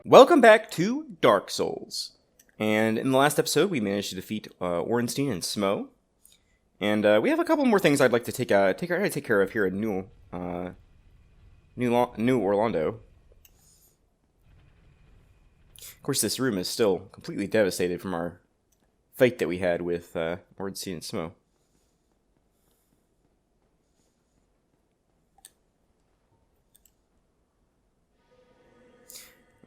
Welcome back to Darksouls. And in the last episode, we managed to defeat Ornstein and Smo. And we have a couple more things I'd like to take care of here in New Orlando. Of course, this room is still completely devastated from our fight that we had with Ornstein and Smo.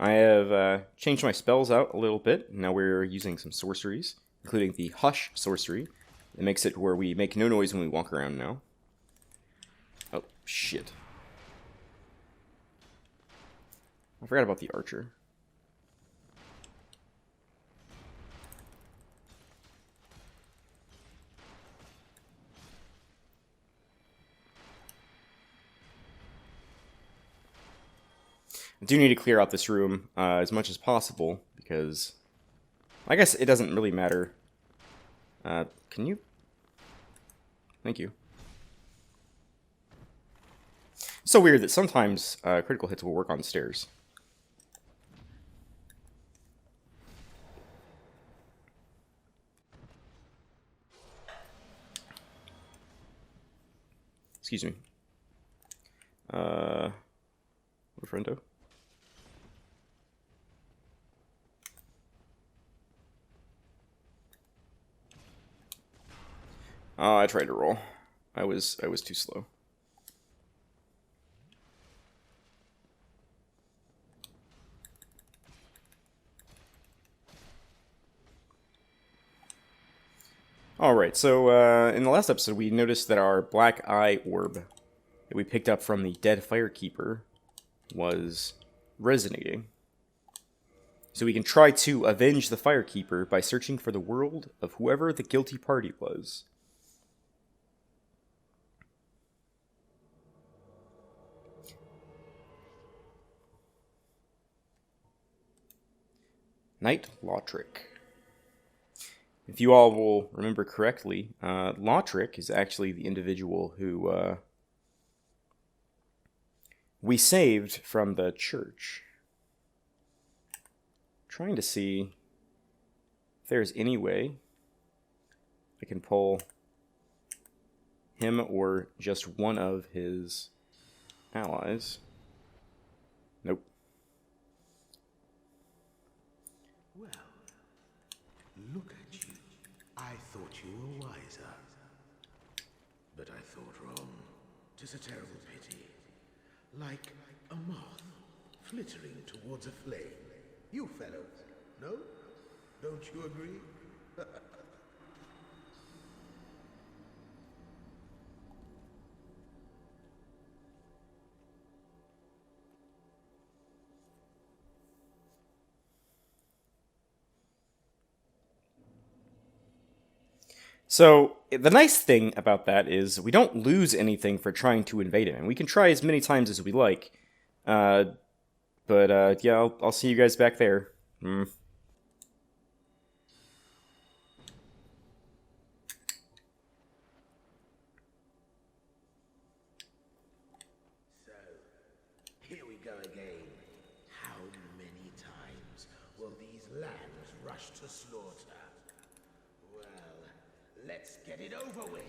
I have changed my spells out a little bit. Now we're using some sorceries, including the Hush sorcery. It makes it where we make no noise when we walk around now. Oh, shit. I forgot about the archer. I do need to clear out this room as much as possible, because I guess it doesn't really matter. Can you? Thank you. It's so weird that sometimes critical hits will work on stairs. Excuse me. Friendo? Oh, I tried to roll. I was too slow. Alright, so in the last episode we noticed that our black eye orb that we picked up from the dead firekeeper was resonating. So we can try to avenge the firekeeper by searching for the world of whoever the guilty party was. Knight Lautrec. If you all will remember correctly, Lautrec is actually the individual who we saved from the church. Trying to see if there's any way I can pull him or just one of his allies. Nope. Well, look at you. I thought you were wiser. But I thought wrong. 'Tis a terrible pity. Like a moth flittering towards a flame. You fellows, no? Don't you agree? So, the nice thing about that is we don't lose anything for trying to invade him, and we can try as many times as we like. Yeah, I'll see you guys back there. So, here we go again. How many times will these lambs rush to slaughter? Well, let's get it over with.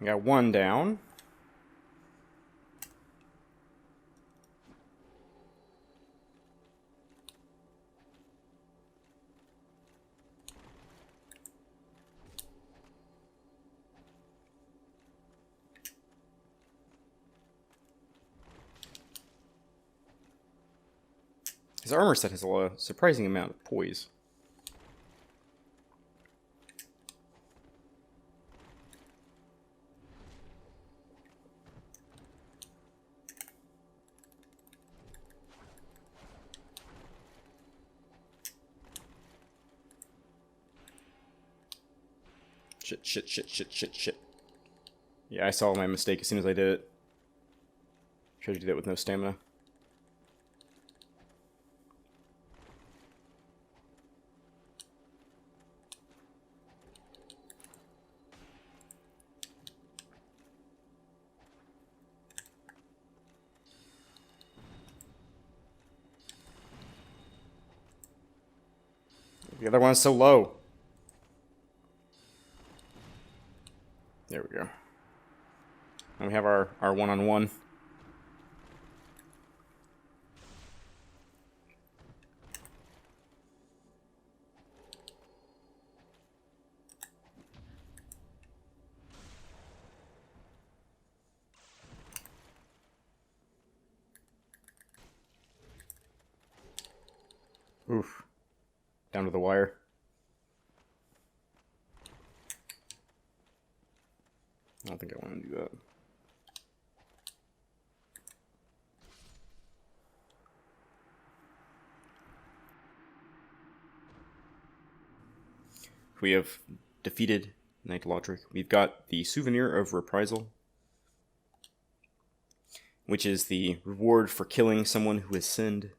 I got one down. His armor set has a surprising amount of poise. Shit. Yeah, I saw my mistake as soon as I did it. Tried to do that with no stamina. The other one's so low. There we go. Now we have our one-on-one. Oof. Down to the wire. I don't think I want to do that. We have defeated Knight Lodric. We've got the Souvenir of Reprisal, which is the reward for killing someone who has sinned.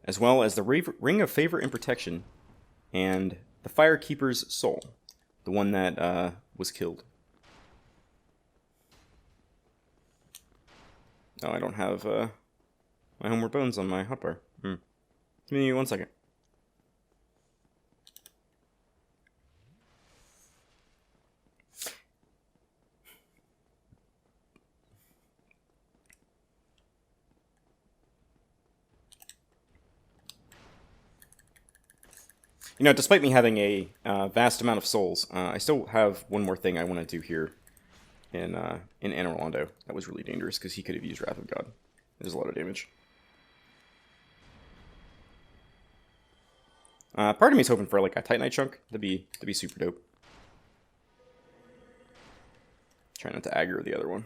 As well as the Ring of Favor and Protection, and the Firekeeper's Soul, the one that was killed. Oh, I don't have my Homeward Bones on my hotbar. Give me 1 second. You know, despite me having a vast amount of souls, I still have one more thing I want to do here in Anor Londo. That was really dangerous because he could have used Wrath of God. There's a lot of damage. Part of me is hoping for like a Titanite chunk. That'd be super dope. Try not to aggro the other one.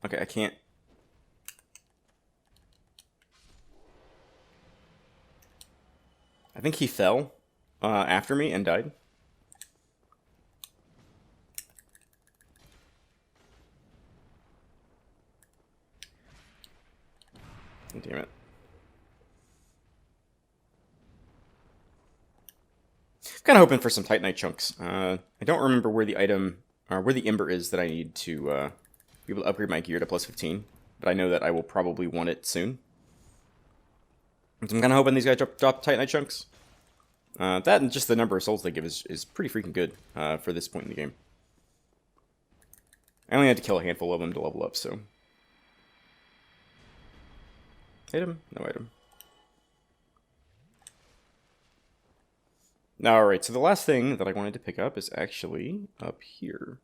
Okay, I can't. I think he fell after me and died. Damn it. Kind of hoping for some Titanite chunks. I don't remember where the item, or where the Ember is that I need to be able to upgrade my gear to plus 15. But I know that I will probably want it soon. So I'm kind of hoping these guys drop Titanite chunks. That and just the number of souls they give is pretty freaking good for this point in the game. I only had to kill a handful of them to level up, so... Item? No item. Alright, so the last thing that I wanted to pick up is actually up here.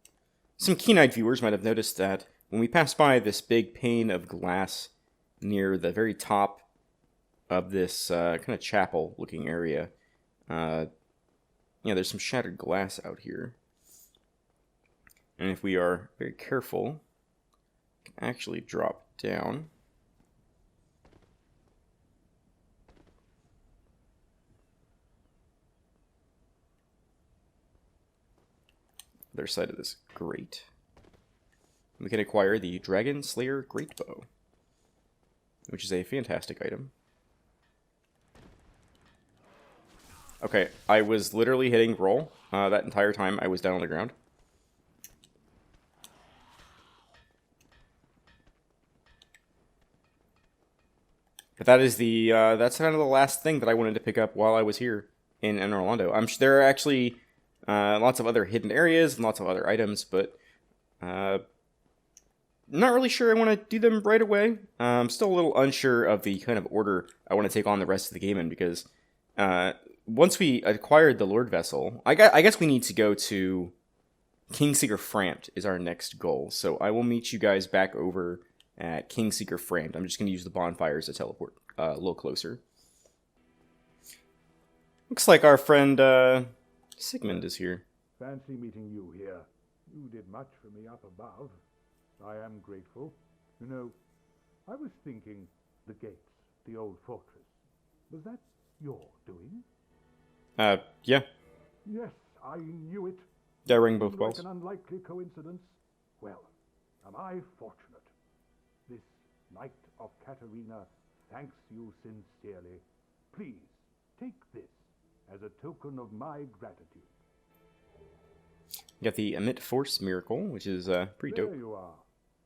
Some keen-eyed viewers might have noticed that when we pass by this big pane of glass near the very top of this kind of chapel-looking area, yeah, there's some shattered glass out here. And if we are very careful, we can actually drop down. Other side of this grate. We can acquire the Dragon Slayer Greatbow, which is a fantastic item. Okay, I was literally hitting roll that entire time I was down on the ground. But that is the that's kind of the last thing that I wanted to pick up while I was here in Anor Londo. There are actually lots of other hidden areas and lots of other items, but not really sure I want to do them right away. I'm still a little unsure of the kind of order I want to take on the rest of the game in, because once we acquired the Lord Vessel, I guess we need to go to Kingseeker Framped is our next goal. So I will meet you guys back over at Kingseeker Framped. I'm just going to use the bonfires to teleport a little closer. Looks like our friend Sigmund is here. Fancy meeting you here. You did much for me up above. I am grateful. You know, I was thinking the gates, the old fortress. Was that your doing? Yeah. Yes, I knew it. Yeah, ring both Seemed balls. like an unlikely coincidence. Well, am I fortunate. This Knight of Katarina thanks you sincerely. Please, take this as a token of my gratitude. You got the Emit Force Miracle, which is pretty dope. There you are.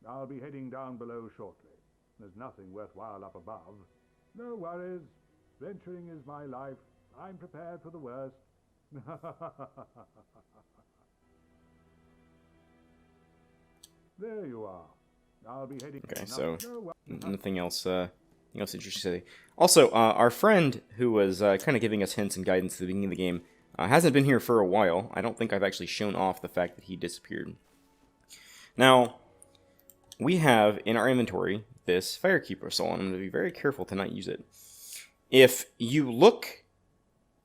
I'll be heading down below shortly. There's nothing worthwhile up above. No worries. Venturing is my life. I'm prepared for the worst. There you are. I'll be heading. Okay, so nothing else interesting to say. Also, our friend who was kind of giving us hints and guidance at the beginning of the game hasn't been here for a while. I don't think I've actually shown off the fact that he disappeared. Now, we have in our inventory this Firekeeper soul, and I'm going to be very careful to not use it. If you look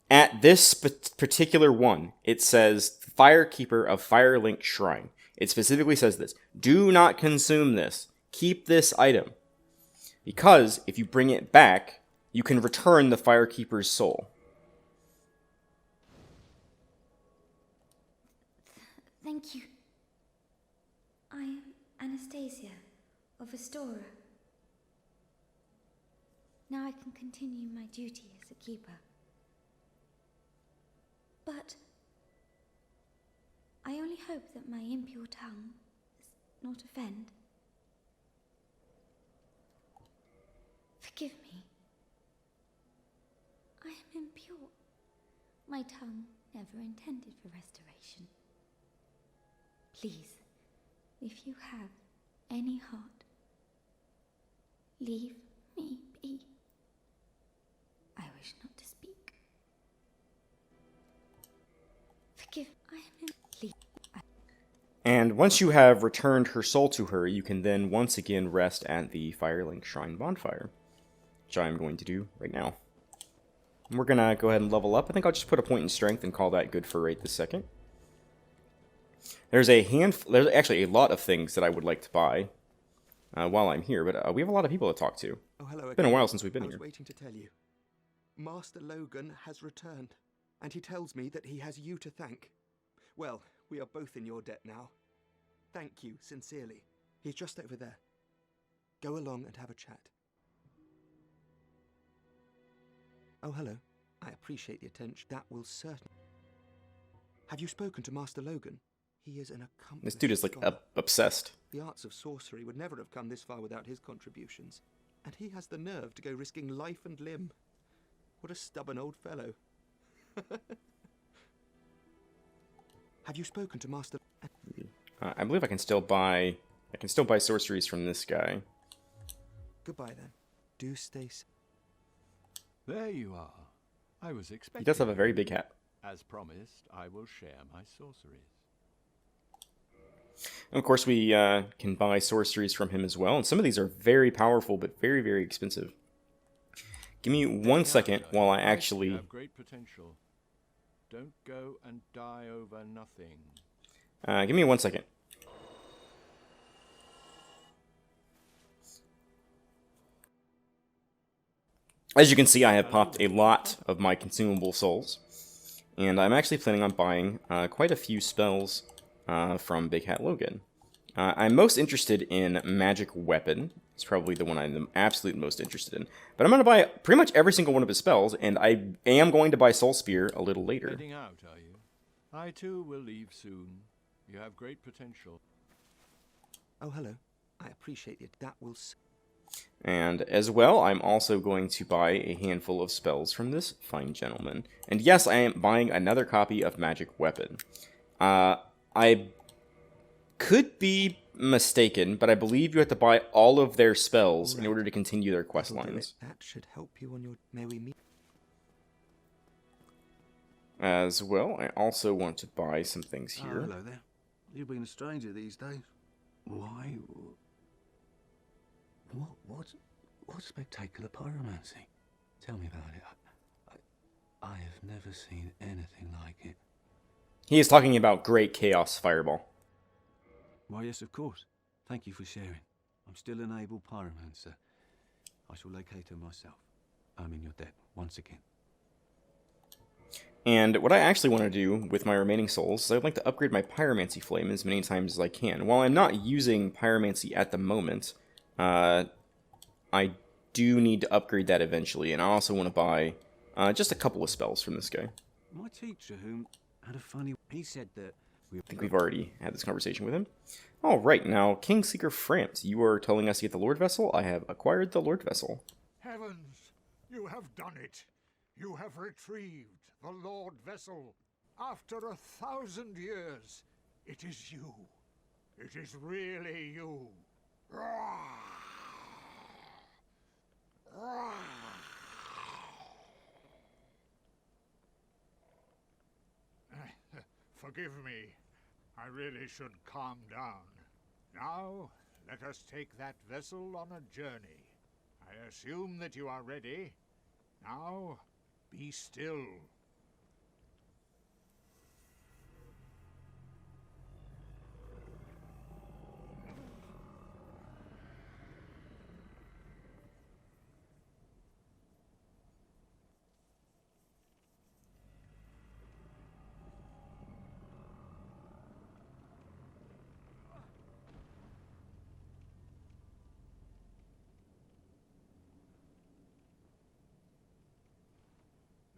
at this particular one, it says Firekeeper of Firelink Shrine. It specifically says this. Do not consume this. Keep this item. Because if you bring it back, you can return the Firekeeper's soul. Thank you. I am Anastasia of Astora. Now I can continue my duty as a keeper. But I only hope that my impure tongue does not offend. Forgive me. I am impure. My tongue never intended for restoration. Please, if you have any heart, leave me be. I wish not to speak. Forgive, I am in. And once you have returned her soul to her, you can then once again rest at the Firelink Shrine bonfire, which I'm going to do right now. And we're gonna go ahead and level up. I think I'll just put a point in strength and call that good for right this second. There's actually a lot of things that I would like to buy while I'm here, but we have a lot of people to talk to. Oh, hello again. It's been a while since we've been I here. was waiting to tell you. Master Logan has returned, and he tells me that he has you to thank. Well, we are both in your debt now. Thank you, sincerely. He's just over there. Go along and have a chat. Oh, hello. I appreciate the attention. That will certainly... Have you spoken to Master Logan? He is an accomplished This dude is like scholar. obsessed. The arts of sorcery would never have come this far without his contributions. And he has the nerve to go risking life and limb. What a stubborn old fellow. Have you spoken to Master... I believe I can still buy sorceries from this guy. Goodbye then. Do stay safe. There you are. I was expecting. He does have a very big hat. As promised, I will share my sorceries. And of course, we can buy sorceries from him as well. And some of these are very powerful, but very, very expensive. Give me 1 second while I actually... You have great potential. Don't go and die over nothing. Give me 1 second. As you can see, I have popped a lot of my consumable souls. And I'm actually planning on buying quite a few spells from Big Hat Logan. I'm most interested in Magic Weapon. It's probably the one I'm the absolute most interested in. But I'm going to buy pretty much every single one of his spells, and I am going to buy Soul Spear a little later. Heading out, are you? I too will leave soon. You have great potential. Oh, hello. I appreciate it. That will... And as well, I'm also going to buy a handful of spells from this fine gentleman. And yes, I am buying another copy of Magic Weapon. I could be mistaken, but I believe you have to buy all of their spells in order to continue their quest lines. That should help you on your... May we meet? As well, I also want to buy some things Oh, here. hello there. You've been a stranger these days. Why? What spectacular pyromancy? Tell me about it. I have never seen anything like it. He is talking about Great Chaos Fireball. Why, yes, of course. Thank you for sharing. I'm still an able pyromancer. I shall locate her myself. I'm in your debt once again. And what I actually want to do with my remaining souls is I'd like to upgrade my Pyromancy Flame as many times as I can. While I'm not using Pyromancy at the moment, I do need to upgrade that eventually, and I also want to buy just a couple of spells from this guy. My teacher, who had a funny... He said that we... I think we've already had this conversation with him. All right, now, Kingseeker Frampt, you are telling us to get the Lord Vessel. I have acquired the Lord Vessel. Heavens, you have done it. You have retrieved the Lord Vessel. After 1,000 years, it is you. It is really you. Forgive me. I really should calm down. Now, let us take that vessel on a journey. I assume that you are ready. Now, be still.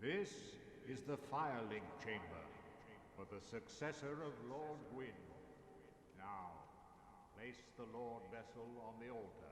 This is the Firelink Chamber for the successor of Lord Gwyn. Now, place the Lord Vessel on the altar.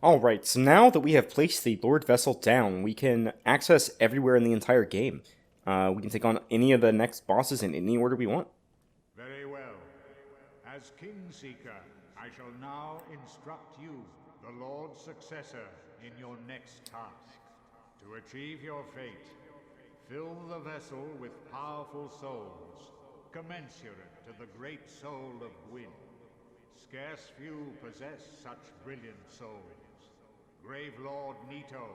Alright, so now that we have placed the Lord Vessel down, we can access everywhere in the entire game. We can take on any of the next bosses in any order we want. Very well. As Kingseeker, I shall now instruct you, the Lord's successor, in your next task. To achieve your fate, fill the vessel with powerful souls, commensurate to the great soul of Gwyn. Scarce few possess such brilliant souls. Grave Lord Nito,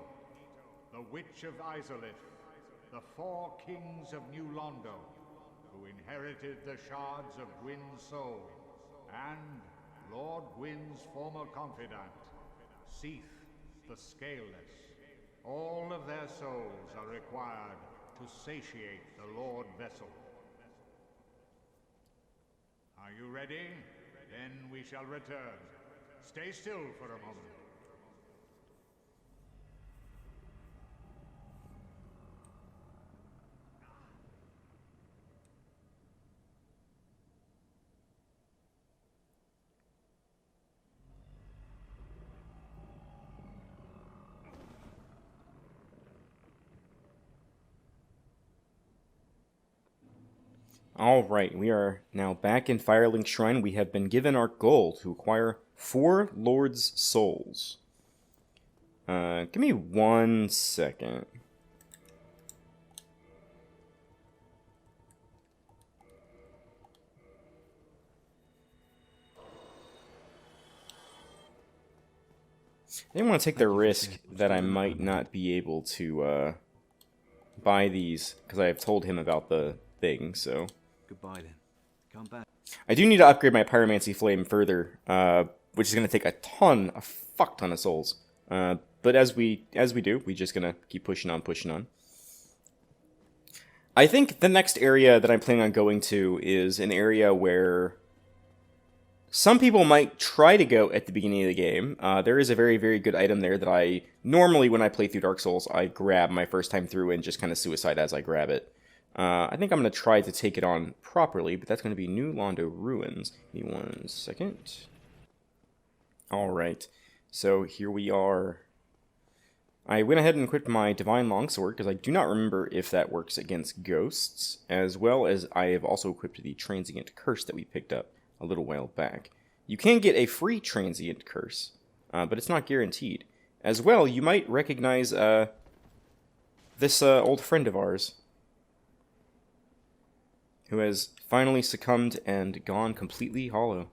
the Witch of Izalith, the 4 kings of New Londo, who inherited the shards of Gwyn's soul, and Lord Gwyn's former confidant, Seath the Scaleless. All of their souls are required to satiate the Lord Vessel. Are you ready? Then we shall return. Stay still for a moment. Alright, we are now back in Firelink Shrine. We have been given our goal to acquire 4 Lord's Souls. Give me 1 second. I didn't want to take the risk that I might not be able to buy these, because I have told him about the thing, so... Goodbye then. Come back. I do need to upgrade my Pyromancy Flame further, which is going to take a fuck ton of souls. But as we do, we're just going to keep pushing on. I think the next area that I'm planning on going to is an area where some people might try to go at the beginning of the game. There is a very, very good item there that I normally, when I play through Dark Souls, I grab my first time through and just kind of suicide as I grab it. I think I'm going to try to take it on properly, but that's going to be New Londo Ruins. Give me 1 second. Alright, so here we are. I went ahead and equipped my Divine Longsword, because I do not remember if that works against ghosts, as well as I have also equipped the Transient Curse that we picked up a little while back. You can get a free Transient Curse, but it's not guaranteed. As well, you might recognize this old friend of ours, who has finally succumbed and gone completely hollow.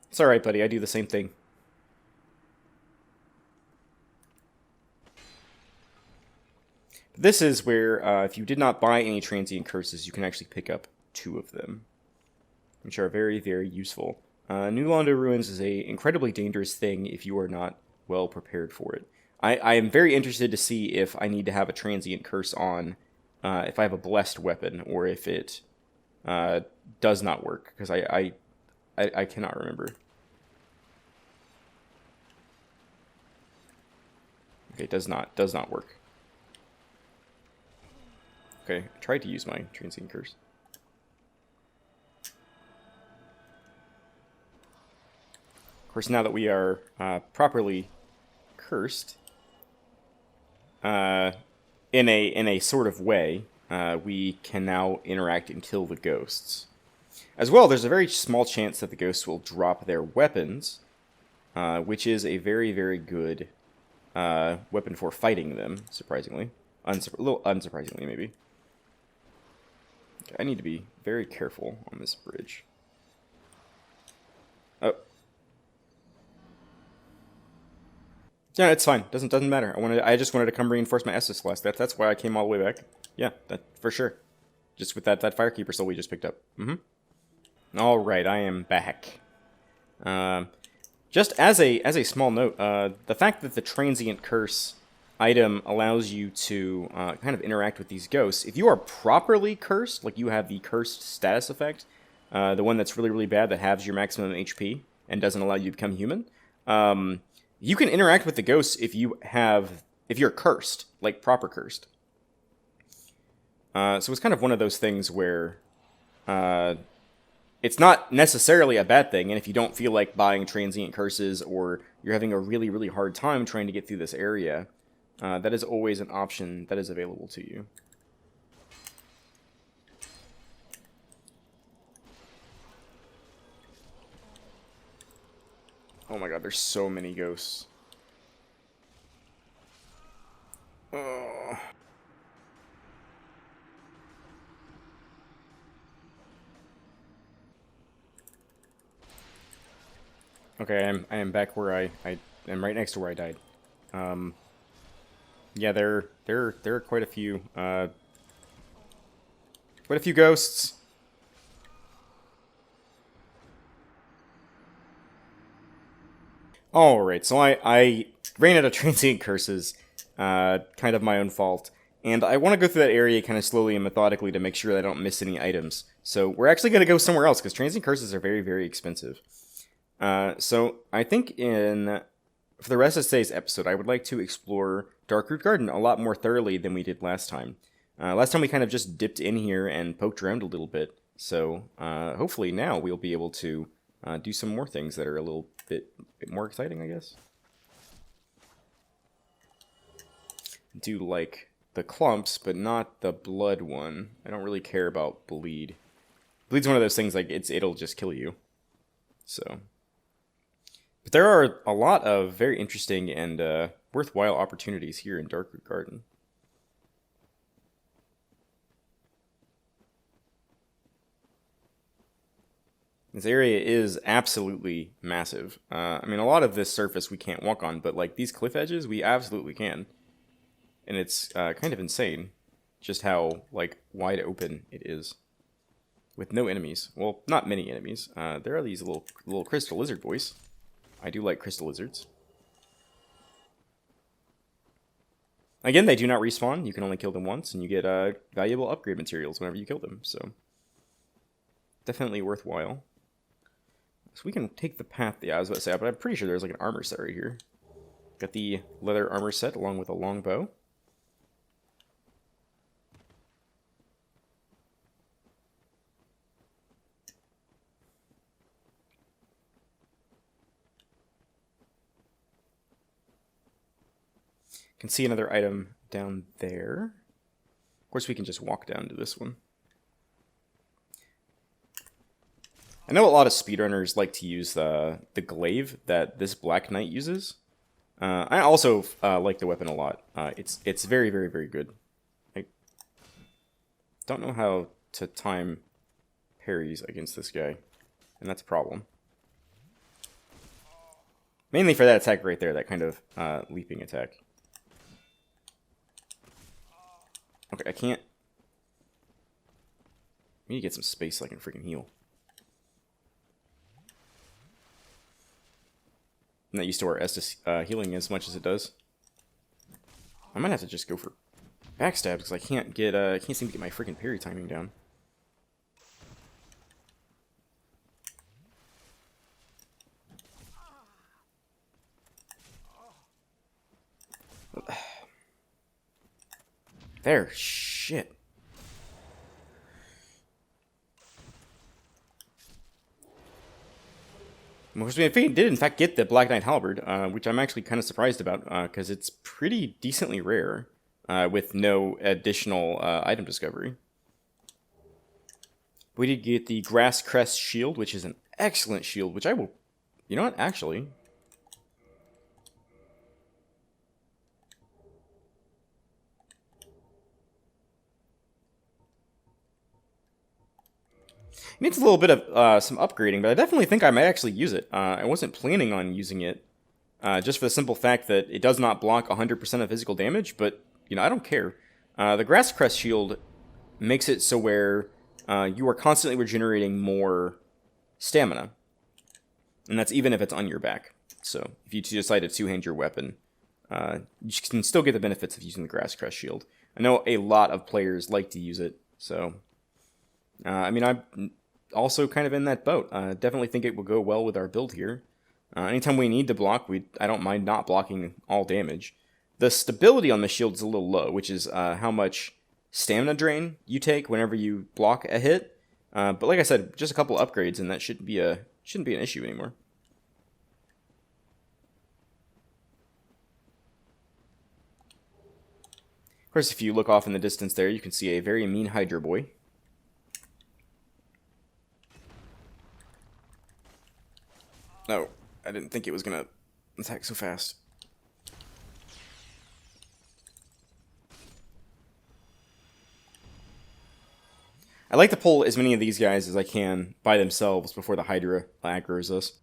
It's alright, buddy, I do the same thing. This is where, if you did not buy any Transient Curses, you can actually pick up 2 of them, which are very, very useful. New Londo Ruins is a incredibly dangerous thing if you are not well prepared for it. I am very interested to see if I need to have a Transient Curse on, if I have a Blessed weapon, or if it does not work, because I cannot remember. Okay, does not work. Okay, I tried to use my Transient Curse. Of course, now that we are properly cursed, in a sort of way, we can now interact and kill the ghosts. As well, there's a very small chance that the ghosts will drop their weapons, which is a very, very good weapon for fighting them, surprisingly. A little unsurprisingly, maybe. Okay, I need to be very careful on this bridge. Oh. Yeah, it's fine. Doesn't matter. I just wanted to come reinforce my Estus Celeste. That's why I came all the way back. Yeah, that for sure. Just with that Firekeeper soul we just picked up. Alright, I am back. Just as a small note, the fact that the Transient Curse item allows you to kind of interact with these ghosts, if you are properly cursed, like you have the cursed status effect, the one that's really, really bad that halves your maximum HP and doesn't allow you to become human, you can interact with the ghosts if you're cursed, like proper cursed. So it's kind of one of those things where it's not necessarily a bad thing, and if you don't feel like buying Transient Curses or you're having a really, really hard time trying to get through this area, that is always an option that is available to you. Oh my god, there's so many ghosts. Oh. Okay, I am back where I am right next to where I died. Yeah, there are quite a few ghosts. Alright, so I ran out of Transient Curses, kind of my own fault, and I want to go through that area kind of slowly and methodically to make sure that I don't miss any items. So we're actually going to go somewhere else, because Transient Curses are very, very expensive. So I think for the rest of today's episode, I would like to explore Darkroot Garden a lot more thoroughly than we did last time. Last time we kind of just dipped in here and poked around a little bit, so hopefully now we'll be able to do some more things that are a little bit more exciting, I guess. Do like the clumps, but not the blood one. I don't really care about bleed. Bleed's one of those things, like, it'll just kill you. So... But there are a lot of very interesting and worthwhile opportunities here in Darkroot Garden. This area is absolutely massive. I mean, a lot of this surface we can't walk on, but like these cliff edges, we absolutely can. And it's kind of insane just how like wide open it is. With no enemies. Well, not many enemies. There are these little crystal lizard boys. I do like crystal lizards. Again, they do not respawn. You can only kill them once, and you get valuable upgrade materials whenever you kill them. So definitely worthwhile. So we can take the path. Yeah, I was about to say, but I'm pretty sure there's like an armor set right here. Got the leather armor set along with a long bow. Can see another item down there. Of course, we can just walk down to this one. I know a lot of speedrunners like to use the glaive that this Black Knight uses. I also like the weapon a lot. It's very, very, very good. I don't know how to time parries against this guy, and that's a problem. Mainly for that attack right there, that kind of leaping attack. Okay, I can't... I need to get some space so I can freaking heal. I'm not used to our Estus healing as much as it does. I might have to just go for backstabs because I can't seem to get my freaking parry timing down. There, shit. Because we did in fact get the Black Knight Halberd, which I'm actually kind of surprised about, because it's pretty decently rare, with no additional item discovery. We did get the Grass Crest Shield, which is an excellent shield, which I will... You know what, actually... It needs a little bit of some upgrading, but I definitely think I might actually use it. I wasn't planning on using it, just for the simple fact that it does not block 100% of physical damage, but, you know, I don't care. The Grass Crest Shield makes it so where you are constantly regenerating more stamina, and that's even if it's on your back. So, if you decide to two-hand your weapon, you can still get the benefits of using the Grass Crest Shield. I know a lot of players like to use it, so... I mean, I'm also kind of in that boat. Definitely think it will go well with our build here. Anytime we need to block, I don't mind not blocking all damage. The stability on the shield is a little low, which is how much stamina drain you take whenever you block a hit. But like I said, just a couple upgrades, and that shouldn't be an issue anymore. Of course, if you look off in the distance there, you can see a very mean Hydra boy. No, I didn't think it was gonna attack so fast. I like to pull as many of these guys as I can by themselves before the Hydra aggroes us.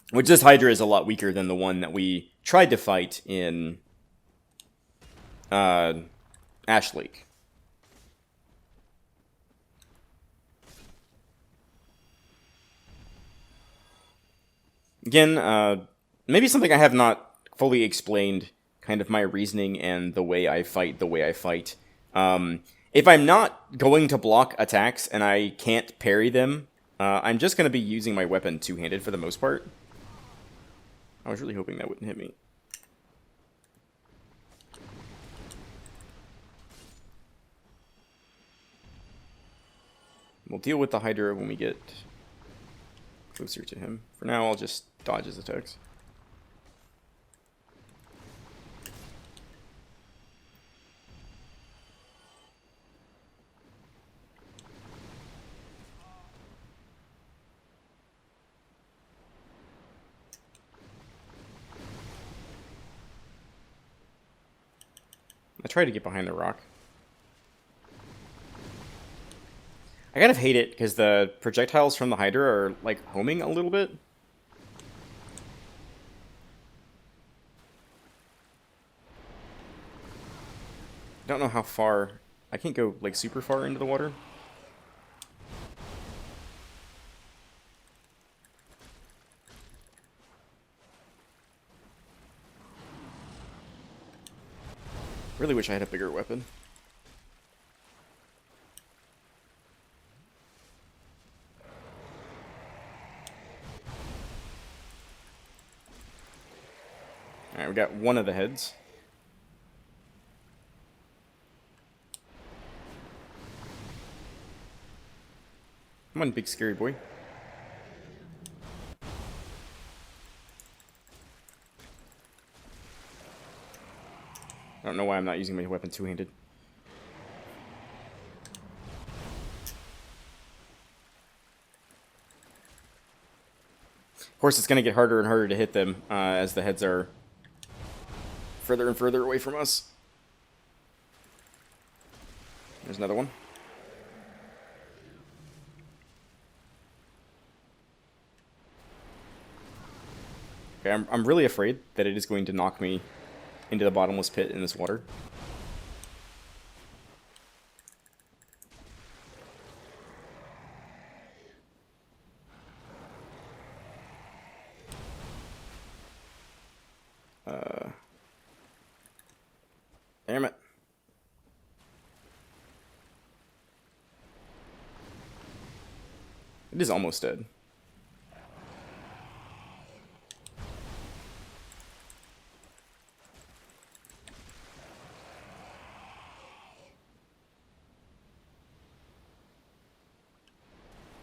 Which this Hydra is a lot weaker than the one that we tried to fight in Ash Lake. Again, maybe something I have not fully explained, kind of my reasoning and the way I fight the way I fight. If I'm not going to block attacks and I can't parry them, I'm just going to be using my weapon two-handed for the most part. I was really hoping that wouldn't hit me. We'll deal with the Hydra when we get closer to him. For now, I'll just dodge his attacks. I tried to get behind the rock. I kind of hate it because the projectiles from the Hydra are like homing a little bit. Don't know how far. I can't go like super far into the water. Really wish I had a bigger weapon. Alright, we got one of the heads. Come on, big scary boy. I don't know why I'm not using my weapon two-handed. Of course, it's going to get harder and harder to hit them as the heads are further and further away from us. There's another one. Okay, I'm really afraid that it is going to knock me into the bottomless pit in this water. Damn it. It is almost dead.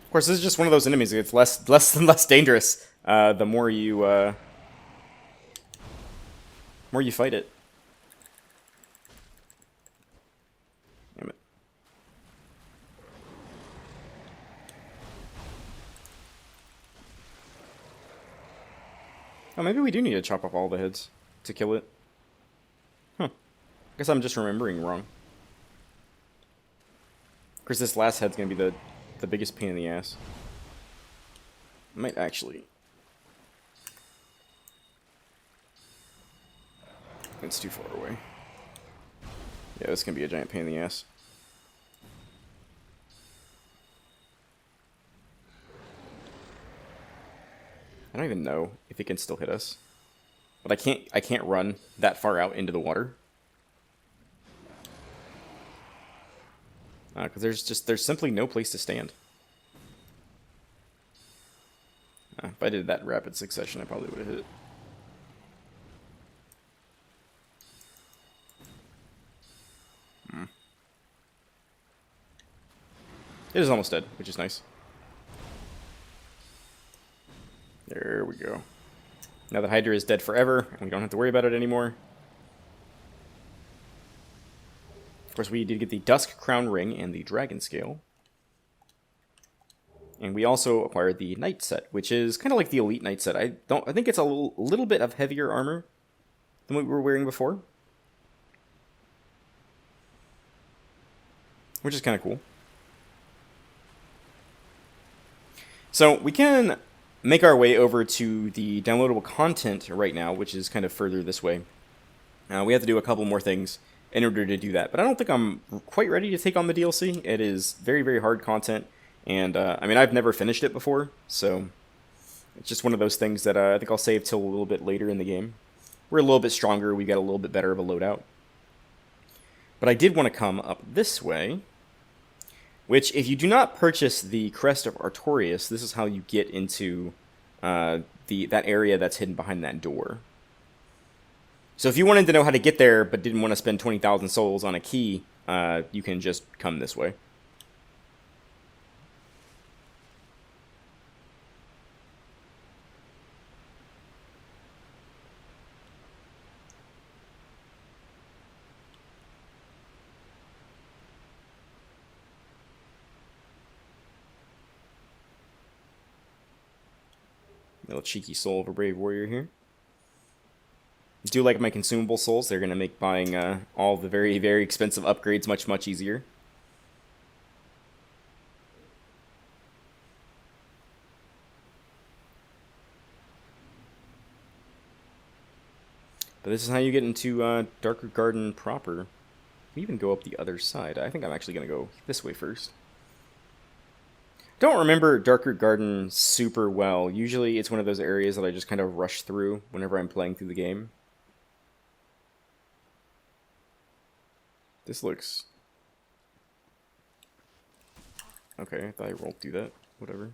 Of course, this is just one of those enemies. It's less and less dangerous the more you fight it. Damn it. Oh, maybe we do need to chop off all the heads to kill it. Huh. Guess I'm just remembering wrong. Of course, this last head's gonna be the biggest pain in the ass. Might actually. It's too far away. Yeah, this can be a giant pain in the ass. I don't even know if it can still hit us. But I can't run that far out into the water. Because there's simply no place to stand. If I did that in rapid succession, I probably would have hit it. It is almost dead, which is nice. There we go. Now that Hydra is dead forever, and we don't have to worry about it anymore. Of course, we did get the Dusk Crown Ring and the Dragon Scale. And we also acquired the Knight set, which is kind of like the Elite Knight set. I think it's a little bit of heavier armor than what we were wearing before. Which is kind of cool. So we can make our way over to the downloadable content right now, which is kind of further this way. We have to do a couple more things in order to do that, but I don't think I'm quite ready to take on the DLC. It is very, very hard content, and I mean, I've never finished it before, so it's just one of those things that I think I'll save till a little bit later in the game. We're a little bit stronger, we got a little bit better of a loadout. But I did want to come up this way, which, if you do not purchase the Crest of Artorias, this is how you get into that area that's hidden behind that door. So if you wanted to know how to get there, but didn't want to spend 20,000 souls on a key, you can just come this way. Little cheeky soul of a brave warrior here. I do like my consumable souls. They're going to make buying all the very, very expensive upgrades much, much easier. But this is how you get into Darker Garden proper. We even go up the other side. I think I'm actually going to go this way first. Don't remember Darker Garden super well. Usually it's one of those areas that I just kind of rush through whenever I'm playing through the game. This looks... Okay, I thought I rolled through that. Whatever.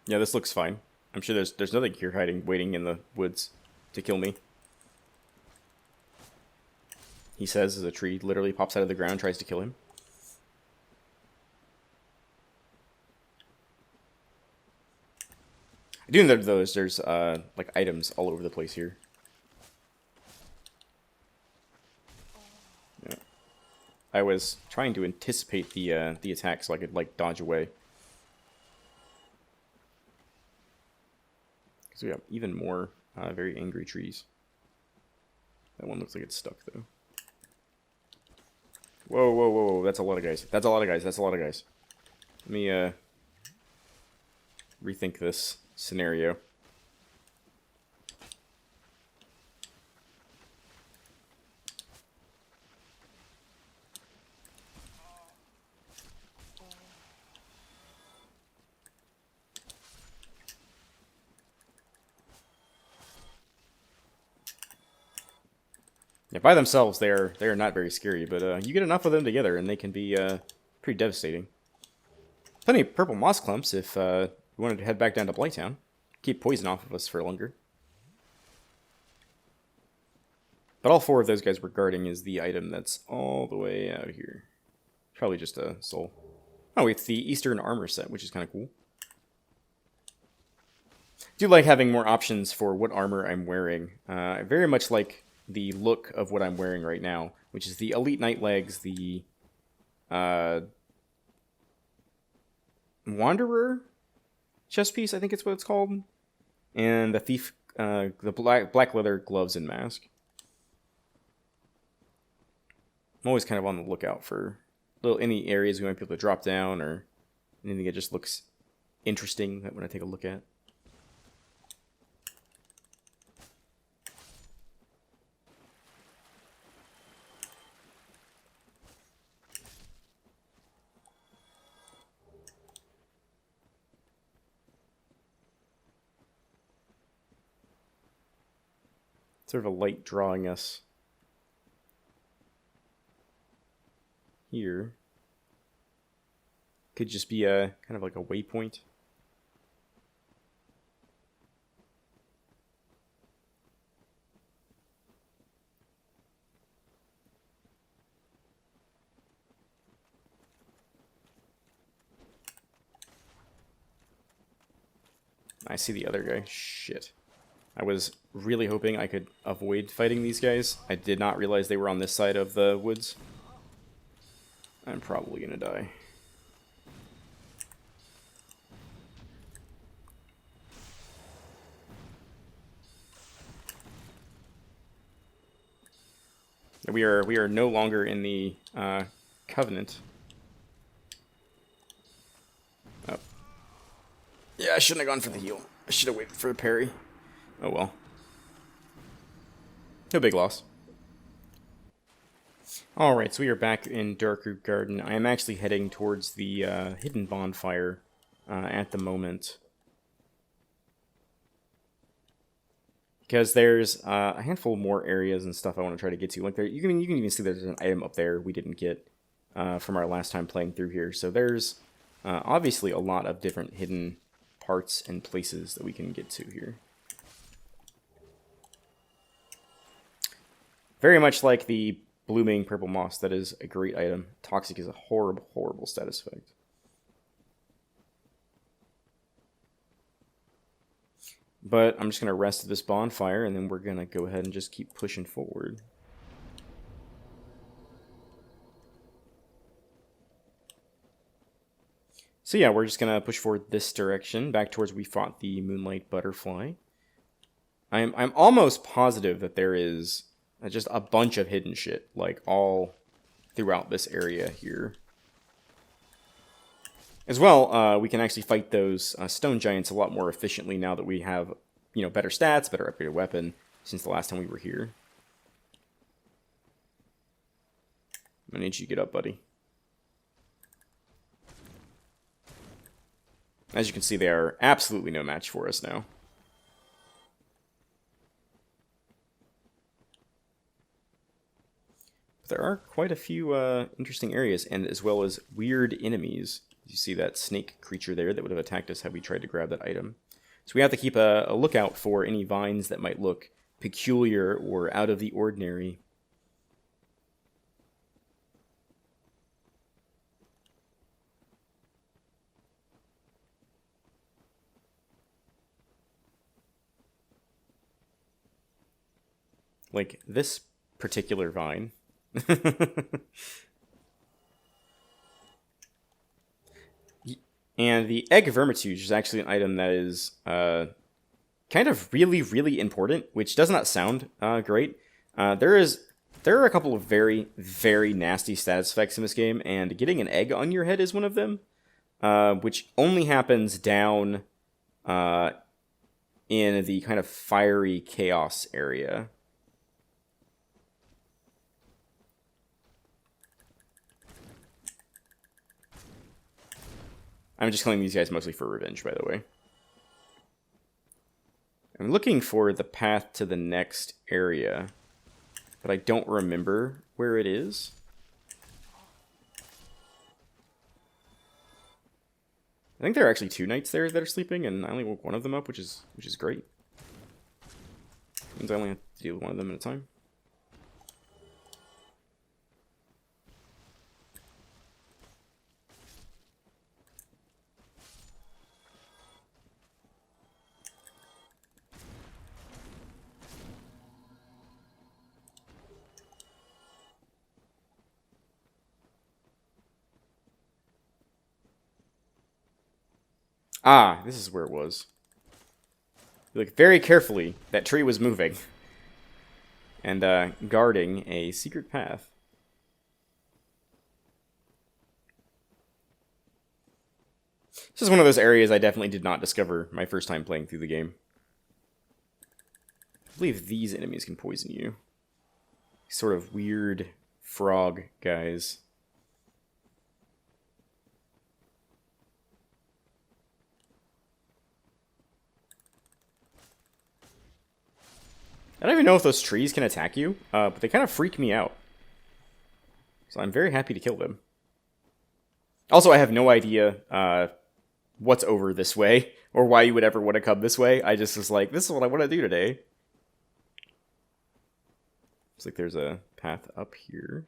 Yeah, this looks fine. I'm sure there's nothing here waiting in the woods to kill me. He says as a tree literally pops out of the ground, tries to kill him. I do know though there's like items all over the place here. Yeah. I was trying to anticipate the attack so I could like dodge away. Because we have even more very angry trees. That one looks like it's stuck though. Whoa, whoa, whoa, whoa, that's a lot of guys. That's a lot of guys, that's a lot of guys. Let me rethink this scenario. Yeah, by themselves, they're not very scary, but you get enough of them together, and they can be pretty devastating. Plenty of purple moss clumps if we wanted to head back down to Blighttown. Keep poison off of us for longer. But all 4 of those guys we're guarding is the item that's all the way out here. Probably just a soul. Oh, it's the Eastern armor set, which is kind of cool. I do like having more options for what armor I'm wearing. I very much like the look of what I'm wearing right now, which is the Elite Knight legs, the Wanderer chest piece, I think it's what it's called, and the Thief, the black leather gloves and mask. I'm always kind of on the lookout for any areas we might be able to drop down or anything that just looks interesting that when I take a look at. Sort of a light drawing us here. Could just be a kind of like a waypoint. I see the other guy. Shit. I was really hoping I could avoid fighting these guys. I did not realize they were on this side of the woods. I'm probably gonna die. We are no longer in the Covenant. Oh. Yeah, I shouldn't have gone for the heal. I should have waited for the parry. Oh well. No big loss. Alright, so we are back in Darkroot Garden. I am actually heading towards the hidden bonfire at the moment. Because there's a handful more areas and stuff I want to try to get to. Like you can even see there's an item up there we didn't get from our last time playing through here. So there's obviously a lot of different hidden parts and places that we can get to here. Very much like the blooming purple moss, that is a great item. Toxic is a horrible, horrible status effect. But I'm just going to rest at this bonfire, and then we're going to go ahead and just keep pushing forward. So yeah, we're just going to push forward this direction, back towards where we fought the Moonlight Butterfly. I'm almost positive that there is just a bunch of hidden shit, like, all throughout this area here. As well, we can actually fight those stone giants a lot more efficiently now that we have, you know, better stats, better upgraded weapon, since the last time we were here. I'm gonna need you to get up, buddy. As you can see, they are absolutely no match for us now. There are quite a few interesting areas, and as well as weird enemies. You see that snake creature there that would have attacked us had we tried to grab that item. So we have to keep a lookout for any vines that might look peculiar or out of the ordinary. Like this particular vine. And the egg vermituge is actually an item that is kind of really, really important, which does not sound great. There are a couple of very, very nasty status effects in this game, and getting an egg on your head is one of them, which only happens down in the kind of fiery chaos area. I'm just killing these guys mostly for revenge, by the way. I'm looking for the path to the next area, but I don't remember where it is. I think there are actually 2 knights there that are sleeping, and I only woke one of them up, which is great. Means I only have to deal with one of them at a time. Ah, this is where it was. You look very carefully. That tree was moving. And guarding a secret path. This is one of those areas I definitely did not discover my first time playing through the game. I believe these enemies can poison you. These sort of weird frog guys. I don't even know if those trees can attack you, but they kind of freak me out. So I'm very happy to kill them. Also, I have no idea what's over this way, or why you would ever want to come this way. I just was like, this is what I want to do today. Looks like there's a path up here.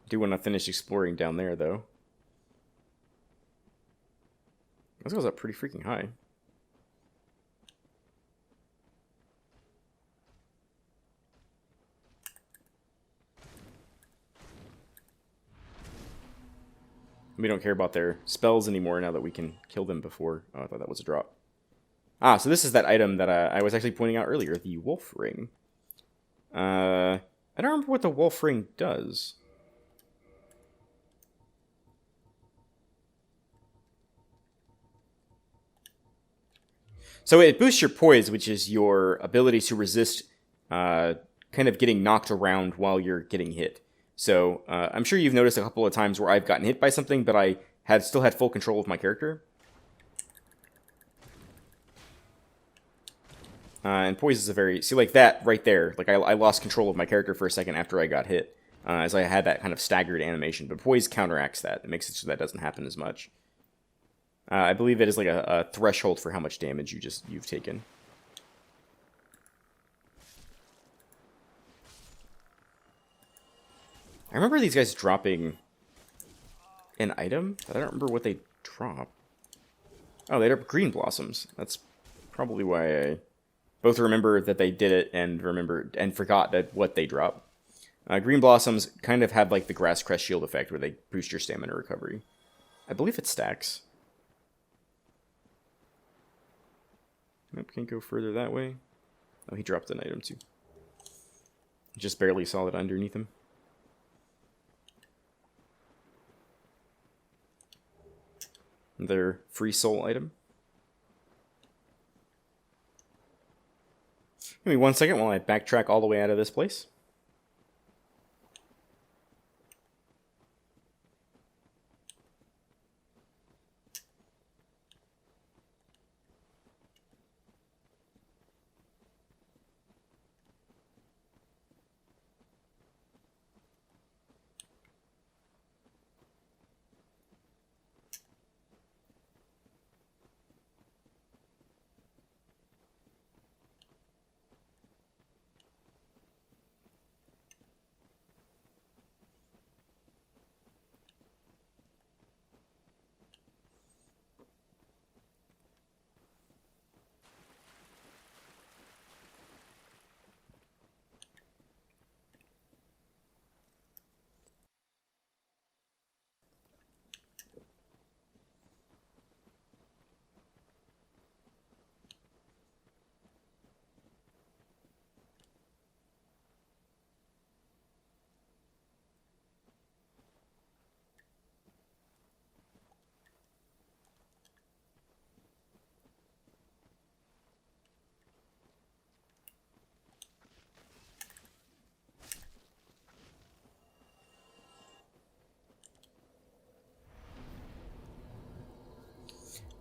I do want to finish exploring down there, though. This goes up pretty freaking high. We don't care about their spells anymore now that we can kill them before. Oh, I thought that was a drop. Ah, so this is that item that I was actually pointing out earlier, the wolf ring. I don't remember what the wolf ring does. So it boosts your poise, which is your ability to resist kind of getting knocked around while you're getting hit. So I'm sure you've noticed a couple of times where I've gotten hit by something, but I still had full control of my character. And poise is a very... See, like that right there. Like, I lost control of my character for a second after I got hit. As I had that kind of staggered animation. But poise counteracts that. It makes it so that doesn't happen as much. I believe it is like a threshold for how much damage you've taken. I remember these guys dropping an item, but I don't remember what they drop. Oh, they drop green blossoms. That's probably why I both remember that they did it and forgot that what they drop. Green blossoms kind of have like the grass crest shield effect where they boost your stamina recovery. I believe it stacks. Nope, can't go further that way. Oh, he dropped an item too. Just barely saw it underneath him. Their free soul item. Give me 1 second while I backtrack all the way out of this place.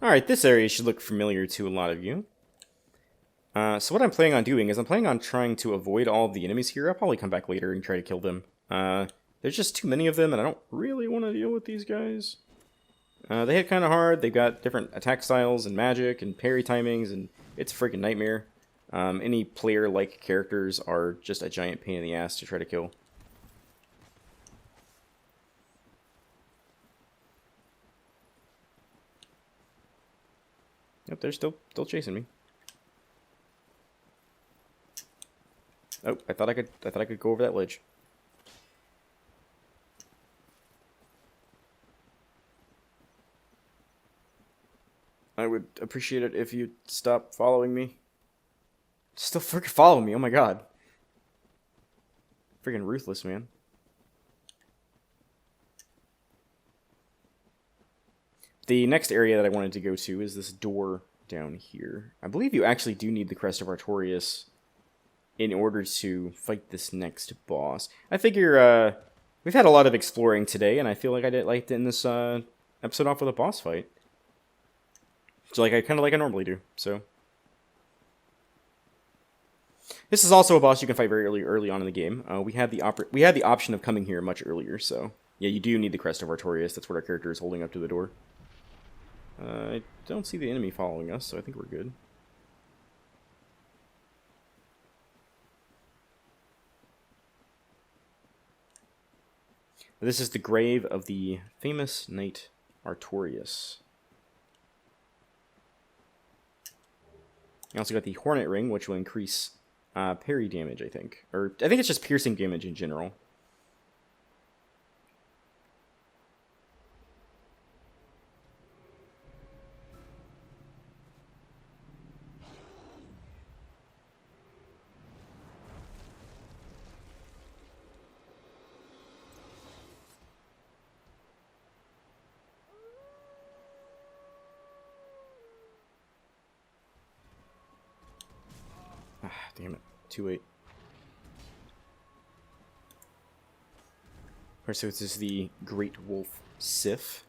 Alright, this area should look familiar to a lot of you. So what I'm planning on doing is I'm planning on trying to avoid all of the enemies here. I'll probably come back later and try to kill them. There's just too many of them, and I don't really want to deal with these guys. They hit kind of hard. They've got different attack styles and magic and parry timings, and it's a freaking nightmare. Any player-like characters are just a giant pain in the ass to try to kill. Yep, they're still chasing me. Oh, I thought I could go over that ledge. I would appreciate it if you stop following me. Still freaking following me, oh my god. Freaking ruthless, man. The next area that I wanted to go to is this door down here. I believe you actually do need the Crest of Artorias in order to fight this next boss. I figure, we've had a lot of exploring today, and I feel like I did like to end this episode off with a boss fight. So kind of like I normally do, so. This is also a boss you can fight very early on in the game. We had the option of coming here much earlier, so yeah, you do need the Crest of Artorias. That's what our character is holding up to the door. I don't see the enemy following us, so I think we're good. This is the grave of the famous knight Artorias. You also got the Hornet Ring, which will increase parry damage, I think. Or, I think it's just piercing damage in general. Ah, damn it. Too late. Alright, so this is the Great Wolf Sif.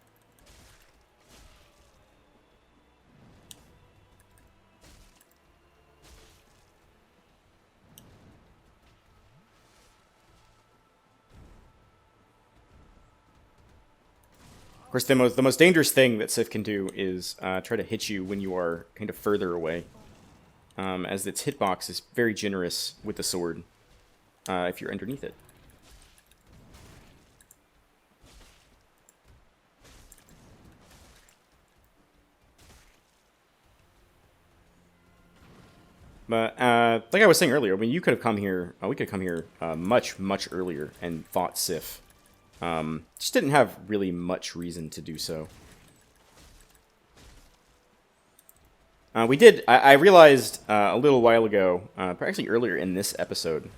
Of course, the most dangerous thing that Sif can do is try to hit you when you are kind of further away. As its hitbox is very generous with the sword if you're underneath it. But like I was saying earlier, I mean, you could have come here. We could have come here much earlier and fought Sif. Just didn't have really much reason to do so. We did. I realized a little while ago, actually earlier in this episode,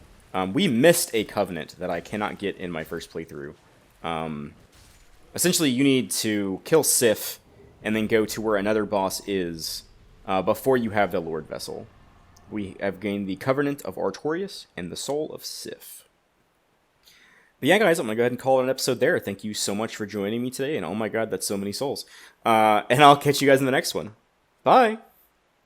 we missed a covenant that I cannot get in my first playthrough. Essentially, you need to kill Sif and then go to where another boss is before you have the Lord Vessel. We have gained the Covenant of Artorias and the Soul of Sif. But yeah, guys, I'm going to go ahead and call it an episode there. Thank you so much for joining me today, and oh my god, that's so many souls. And I'll catch you guys in the next one. Bye!